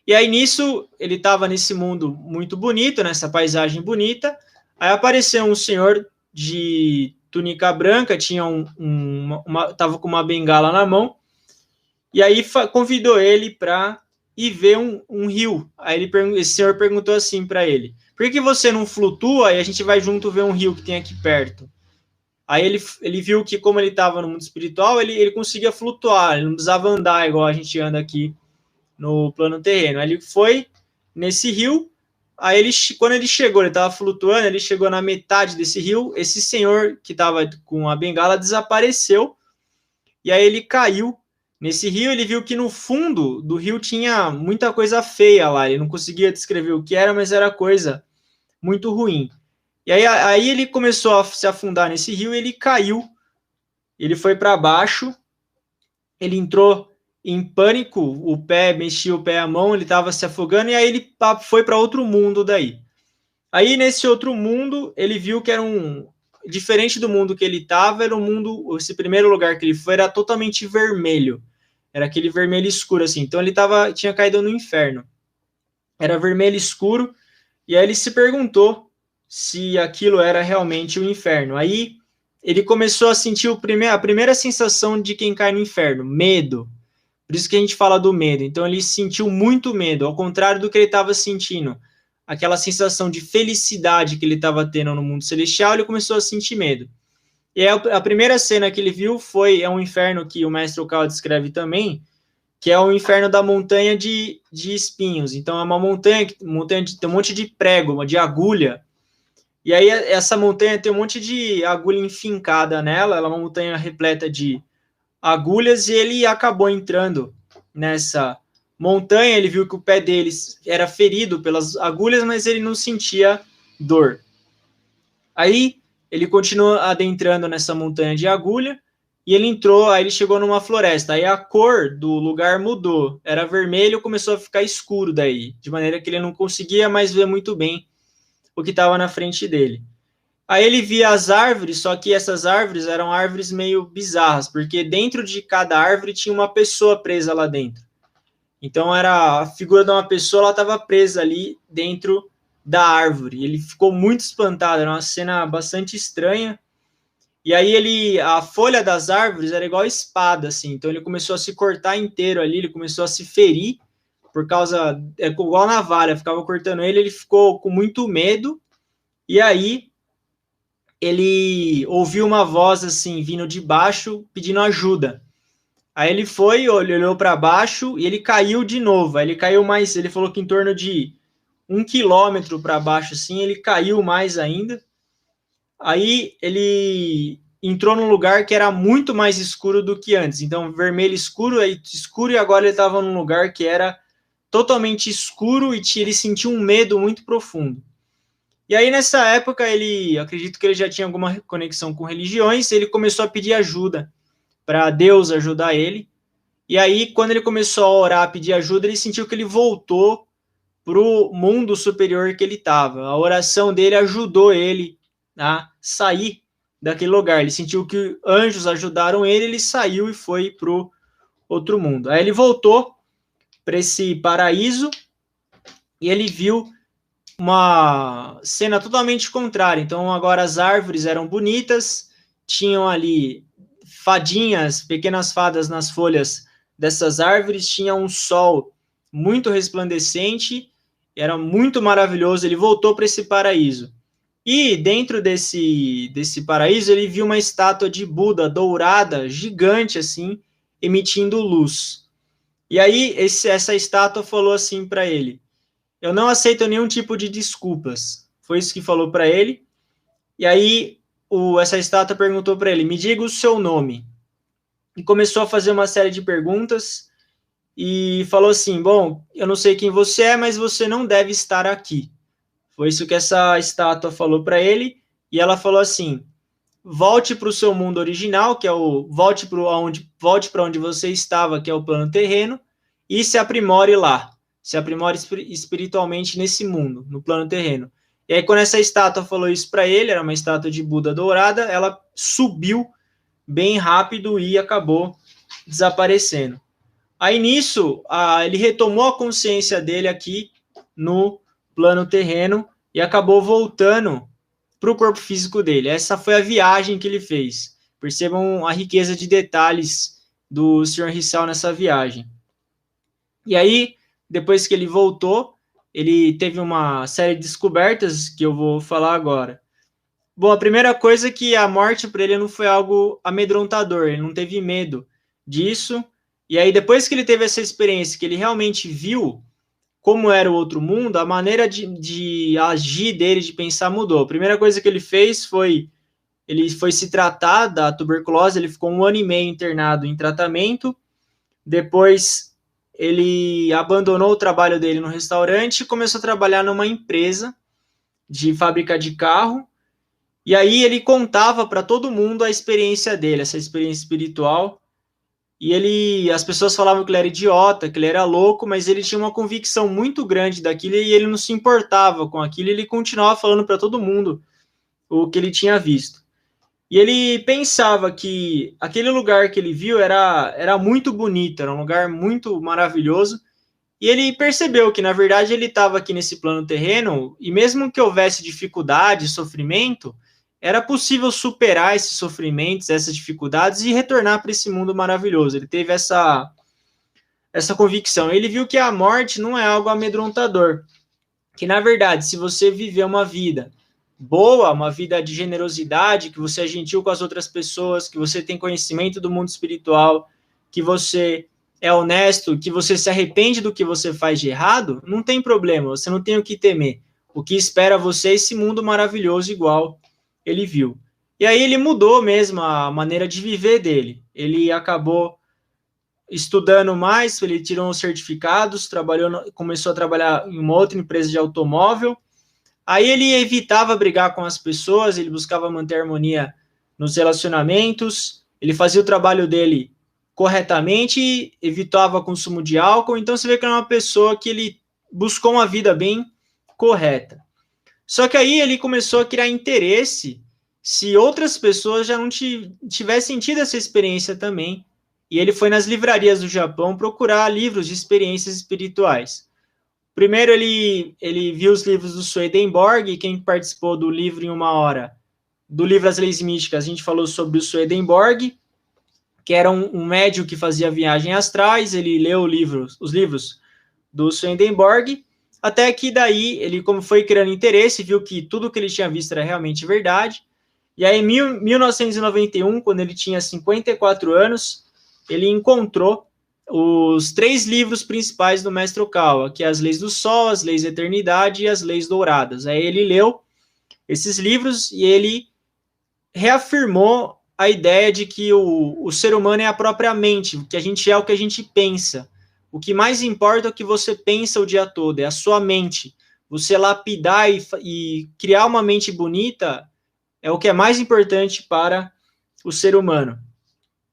E aí nisso, ele estava nesse mundo muito bonito, nessa paisagem bonita, aí apareceu um senhor de túnica branca, tinha tava com uma bengala na mão, e aí convidou ele para ir ver um rio. Aí esse senhor perguntou assim para ele: por que você não flutua e a gente vai junto ver um rio que tem aqui perto? Aí ele viu que, como ele estava no mundo espiritual, ele conseguia flutuar, ele não precisava andar igual a gente anda aqui no plano terreno. Aí ele foi nesse rio. Aí quando ele chegou, ele estava flutuando, ele chegou na metade desse rio, esse senhor que estava com a bengala desapareceu, e aí ele caiu nesse rio. Ele viu que no fundo do rio tinha muita coisa feia lá, ele não conseguia descrever o que era, mas era coisa muito ruim. E aí ele começou a se afundar nesse rio, ele caiu, ele foi para baixo, ele entrou em pânico, o pé, mexia o pé, a mão, ele estava se afogando, e aí ele foi para outro mundo daí. Aí, nesse outro mundo, ele viu que era diferente do mundo que ele estava, era um mundo, esse primeiro lugar que ele foi era totalmente vermelho, era aquele vermelho escuro, assim, então ele tinha caído no inferno, era vermelho escuro, e aí ele se perguntou se aquilo era realmente o inferno. Aí ele começou a sentir a primeira sensação de quem cai no inferno, medo. Por isso que a gente fala do medo. Então ele sentiu muito medo, ao contrário do que ele estava sentindo. Aquela sensação de felicidade que ele estava tendo no mundo celestial, ele começou a sentir medo. E aí, a primeira cena que ele viu é um inferno que o Mestre Okawa descreve também, que é o inferno da montanha de espinhos. Então é uma montanha tem um monte de prego, de agulha. E aí essa montanha tem um monte de agulha enfincada nela, ela é uma montanha repleta de agulhas, e ele acabou entrando nessa montanha. Ele viu que o pé dele era ferido pelas agulhas, mas ele não sentia dor. Aí ele continua adentrando nessa montanha de agulha, e ele entrou, aí ele chegou numa floresta, aí a cor do lugar mudou, era vermelho, começou a ficar escuro daí, de maneira que ele não conseguia mais ver muito bem o que estava na frente dele. Aí ele via as árvores, só que essas árvores eram árvores meio bizarras, porque dentro de cada árvore tinha uma pessoa presa lá dentro. Então era a figura de uma pessoa, ela estava presa ali dentro da árvore. Ele ficou muito espantado, era uma cena bastante estranha. E aí a folha das árvores era igual espada, assim. Então ele começou a se cortar inteiro ali, ele começou a se ferir por causa, igual navalha, ficava cortando ele ficou com muito medo. E aí ele ouviu uma voz assim vindo de baixo pedindo ajuda. Aí ele foi, olhou para baixo e ele caiu de novo. Aí ele caiu mais, ele falou que em torno de 1 quilômetro para baixo, assim, ele caiu mais ainda. Aí ele entrou num lugar que era muito mais escuro do que antes. Então, vermelho escuro, aí escuro, e agora ele estava num lugar que era totalmente escuro e ele sentiu um medo muito profundo. E aí, nessa época, acredito que ele já tinha alguma conexão com religiões, ele começou a pedir ajuda para Deus ajudar ele. E aí, quando ele começou a orar, pedir ajuda, ele sentiu que ele voltou para o mundo superior que ele estava. A oração dele ajudou ele a sair daquele lugar. Ele sentiu que anjos ajudaram ele, ele saiu e foi para o outro mundo. Aí ele voltou para esse paraíso e ele viu uma cena totalmente contrária. Então, agora as árvores eram bonitas, tinham ali fadinhas, pequenas fadas nas folhas dessas árvores, tinha um sol muito resplandecente, era muito maravilhoso. Ele voltou para esse paraíso. E dentro desse paraíso, ele viu uma estátua de Buda dourada, gigante assim, emitindo luz. E aí essa estátua falou assim para ele: eu não aceito nenhum tipo de desculpas. Foi isso que falou para ele. E aí essa estátua perguntou para ele: me diga o seu nome. E começou a fazer uma série de perguntas e falou assim: bom, eu não sei quem você é, mas você não deve estar aqui. Foi isso que essa estátua falou para ele. E ela falou assim: volte para o seu mundo original, que é volte para onde você estava, que é o plano terreno, e se aprimore lá. Se aprimore espiritualmente nesse mundo, no plano terreno. E aí, quando essa estátua falou isso para ele, era uma estátua de Buda dourada, ela subiu bem rápido e acabou desaparecendo. Aí, nisso, ele retomou a consciência dele aqui no plano terreno e acabou voltando para o corpo físico dele. Essa foi a viagem que ele fez. Percebam a riqueza de detalhes do Sr. Hissao nessa viagem. E aí, depois que ele voltou, ele teve uma série de descobertas que eu vou falar agora. Bom, a primeira coisa é que a morte para ele não foi algo amedrontador, ele não teve medo disso. E aí, depois que ele teve essa experiência, que ele realmente viu como era o outro mundo, a maneira de agir dele, de pensar, mudou. A primeira coisa que ele fez foi, ele foi se tratar da tuberculose, ele ficou 1 ano e meio internado em tratamento. Depois ele abandonou o trabalho dele no restaurante e começou a trabalhar numa empresa de fábrica de carro. E aí ele contava para todo mundo a experiência dele, essa experiência espiritual. E as pessoas falavam que ele era idiota, que ele era louco, mas ele tinha uma convicção muito grande daquilo e ele não se importava com aquilo. Ele continuava falando para todo mundo o que ele tinha visto. E ele pensava que aquele lugar que ele viu era muito bonito, era um lugar muito maravilhoso. E ele percebeu que, na verdade, ele estava aqui nesse plano terreno e mesmo que houvesse dificuldade, sofrimento, era possível superar esses sofrimentos, essas dificuldades e retornar para esse mundo maravilhoso. Ele teve essa convicção. Ele viu que a morte não é algo amedrontador. Que, na verdade, se você viver uma vida boa, uma vida de generosidade, que você é gentil com as outras pessoas, que você tem conhecimento do mundo espiritual, que você é honesto, que você se arrepende do que você faz de errado, não tem problema, você não tem o que temer. O que espera você é esse mundo maravilhoso igual ele viu. E aí ele mudou mesmo a maneira de viver dele. Ele acabou estudando mais, ele tirou os certificados, começou a trabalhar em uma outra empresa de automóvel. Aí ele evitava brigar com as pessoas, ele buscava manter harmonia nos relacionamentos, ele fazia o trabalho dele corretamente, evitava consumo de álcool, então você vê que era uma pessoa que ele buscou uma vida bem correta. Só que aí ele começou a criar interesse se outras pessoas já não tivessem tido essa experiência também. E ele foi nas livrarias do Japão procurar livros de experiências espirituais. Primeiro ele viu os livros do Swedenborg, quem participou do livro em uma hora, do livro As Leis Místicas, a gente falou sobre o Swedenborg, que era um médium que fazia viagem astrais, ele leu os livros do Swedenborg, até que daí ele, como foi criando interesse, viu que tudo que ele tinha visto era realmente verdade, e aí em 1991, quando ele tinha 54 anos, ele encontrou os 3 livros principais do Mestre Okawa, que é As Leis do Sol, As Leis da Eternidade e As Leis Douradas. Aí ele leu esses livros e ele reafirmou a ideia de que o ser humano é a própria mente, que a gente é o que a gente pensa. O que mais importa é o que você pensa o dia todo, é a sua mente. Você lapidar e criar uma mente bonita é o que é mais importante para o ser humano.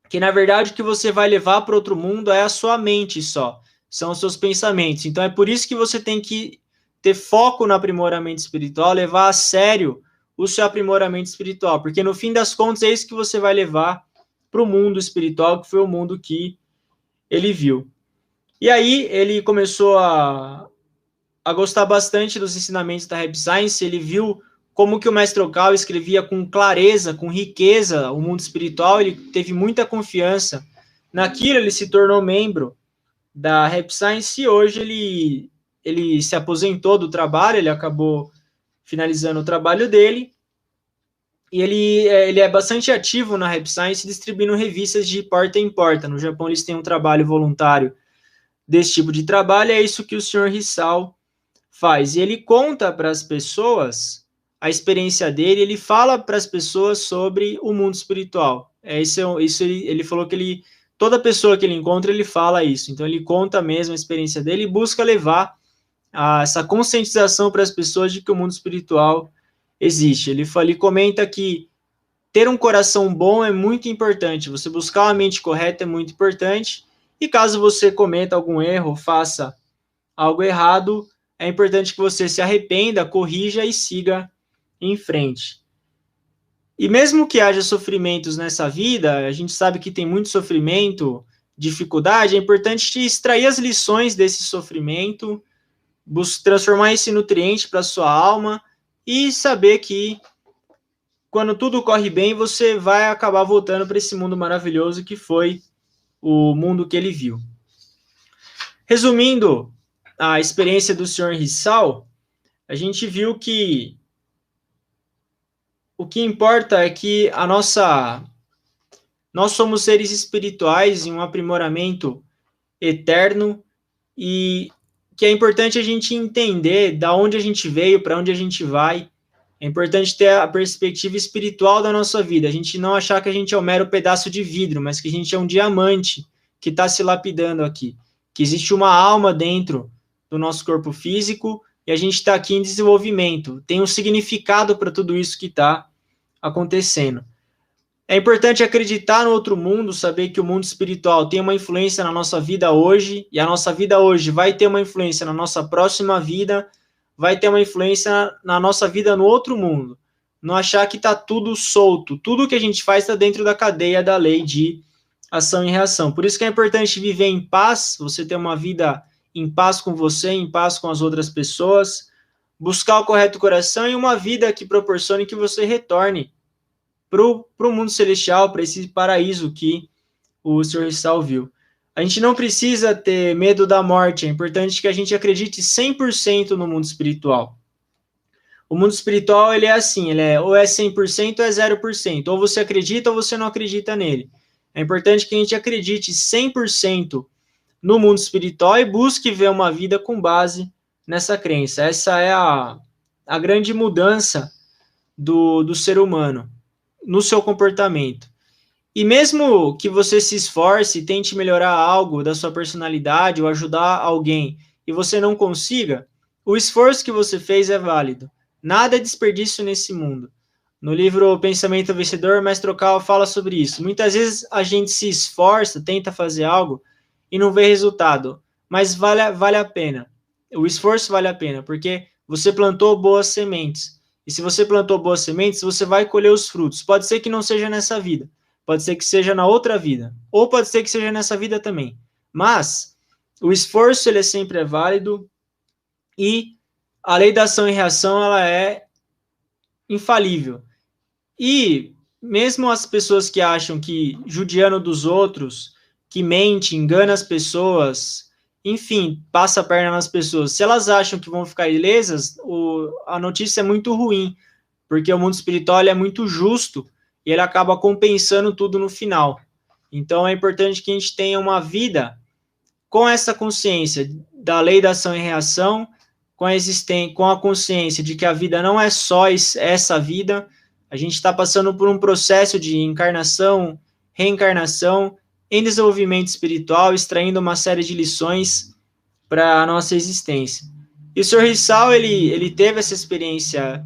Que, na verdade, o que você vai levar para outro mundo é a sua mente só. São os seus pensamentos. Então, é por isso que você tem que ter foco no aprimoramento espiritual, levar a sério o seu aprimoramento espiritual. Porque, no fim das contas, é isso que você vai levar para o mundo espiritual, que foi o mundo que ele viu. E aí, ele começou a gostar bastante dos ensinamentos da Rap Science. Ele viu como que o Mestre Okawa escrevia com clareza, com riqueza, o mundo espiritual. Ele teve muita confiança naquilo, ele se tornou membro da Rap Science e hoje ele se aposentou do trabalho, ele acabou finalizando o trabalho dele, e ele é bastante ativo na Rap Science, distribuindo revistas de porta em porta. No Japão eles têm um trabalho voluntário desse tipo de trabalho, é isso que o Sr. Hisao faz. E ele conta para as pessoas a experiência dele, ele fala para as pessoas sobre o mundo espiritual. Ele falou que toda pessoa que ele encontra, ele fala isso. Então, ele conta mesmo a experiência dele e busca levar essa conscientização para as pessoas de que o mundo espiritual existe. Ele comenta que ter um coração bom é muito importante, você buscar uma mente correta é muito importante, e caso você cometa algum erro, faça algo errado, é importante que você se arrependa, corrija e siga em frente. E mesmo que haja sofrimentos nessa vida, a gente sabe que tem muito sofrimento, dificuldade, é importante extrair as lições desse sofrimento, transformar esse nutriente para a sua alma e saber que quando tudo corre bem, você vai acabar voltando para esse mundo maravilhoso que foi o mundo que ele viu. Resumindo a experiência do Sr. Hisao, a gente viu que o que importa é que nós somos seres espirituais em um aprimoramento eterno e que é importante a gente entender da onde a gente veio, para onde a gente vai. É importante ter a perspectiva espiritual da nossa vida. A gente não achar que a gente é um mero pedaço de vidro, mas que a gente é um diamante que está se lapidando aqui. Que existe uma alma dentro do nosso corpo físico e a gente está aqui em desenvolvimento. Tem um significado para tudo isso que está acontecendo. É importante acreditar no outro mundo, saber que o mundo espiritual tem uma influência na nossa vida hoje, e a nossa vida hoje vai ter uma influência na nossa próxima vida, vai ter uma influência na nossa vida no outro mundo. Não achar que está tudo solto. Tudo que a gente faz está dentro da cadeia da lei de ação e reação. Por isso que é importante viver em paz, você ter uma vida em paz com você, em paz com as outras pessoas, buscar o correto coração e uma vida que proporcione que você retorne para o mundo celestial, para esse paraíso que o Sr. Hisao viu. A gente não precisa ter medo da morte, é importante que a gente acredite 100% no mundo espiritual. O mundo espiritual, ele é assim, ou é 100% ou é 0%, ou você acredita ou você não acredita nele. É importante que a gente acredite 100% no mundo espiritual e busque ver uma vida com base nessa crença. Essa é a grande mudança do ser humano no seu comportamento. E mesmo que você se esforce e tente melhorar algo da sua personalidade ou ajudar alguém e você não consiga, o esforço que você fez é válido. Nada é desperdício nesse mundo. No livro Pensamento Vencedor, o Mestre Okawa fala sobre isso. Muitas vezes a gente se esforça, tenta fazer algo e não vê resultado, mas vale a pena. O esforço vale a pena, porque você plantou boas sementes. E se você plantou boas sementes, você vai colher os frutos. Pode ser que não seja nessa vida, pode ser que seja na outra vida, ou pode ser que seja nessa vida também. Mas o esforço ele sempre é válido e a lei da ação e reação ela é infalível. E mesmo as pessoas que acham que judiando dos outros, que mente, engana as pessoas, enfim, passa a perna nas pessoas, se elas acham que vão ficar ilesas, a notícia é muito ruim, porque o mundo espiritual é muito justo e ele acaba compensando tudo no final. Então é importante que a gente tenha uma vida com essa consciência da lei da ação e reação, com a consciência de que a vida não é só essa vida, a gente está passando por um processo de encarnação, reencarnação, em desenvolvimento espiritual, extraindo uma série de lições para a nossa existência. E o Sr. Hissal, ele teve essa experiência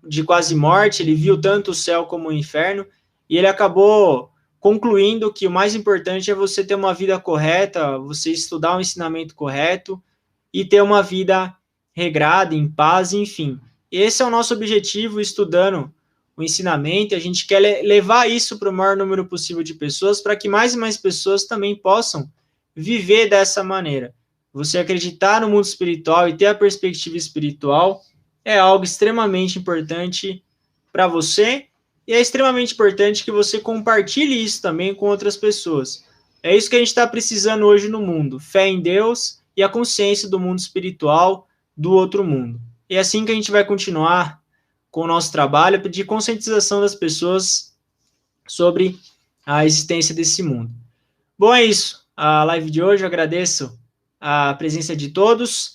de quase morte, ele viu tanto o céu como o inferno, e ele acabou concluindo que o mais importante é você ter uma vida correta, você estudar o ensinamento correto e ter uma vida regrada, em paz, enfim. Esse é o nosso objetivo estudando o ensinamento, a gente quer levar isso para o maior número possível de pessoas, para que mais e mais pessoas também possam viver dessa maneira. Você acreditar no mundo espiritual e ter a perspectiva espiritual é algo extremamente importante para você, e é extremamente importante que você compartilhe isso também com outras pessoas. É isso que a gente está precisando hoje no mundo, fé em Deus e a consciência do mundo espiritual, do outro mundo. E é assim que a gente vai continuar com o nosso trabalho de conscientização das pessoas sobre a existência desse mundo. Bom, é isso. A live de hoje, eu agradeço a presença de todos.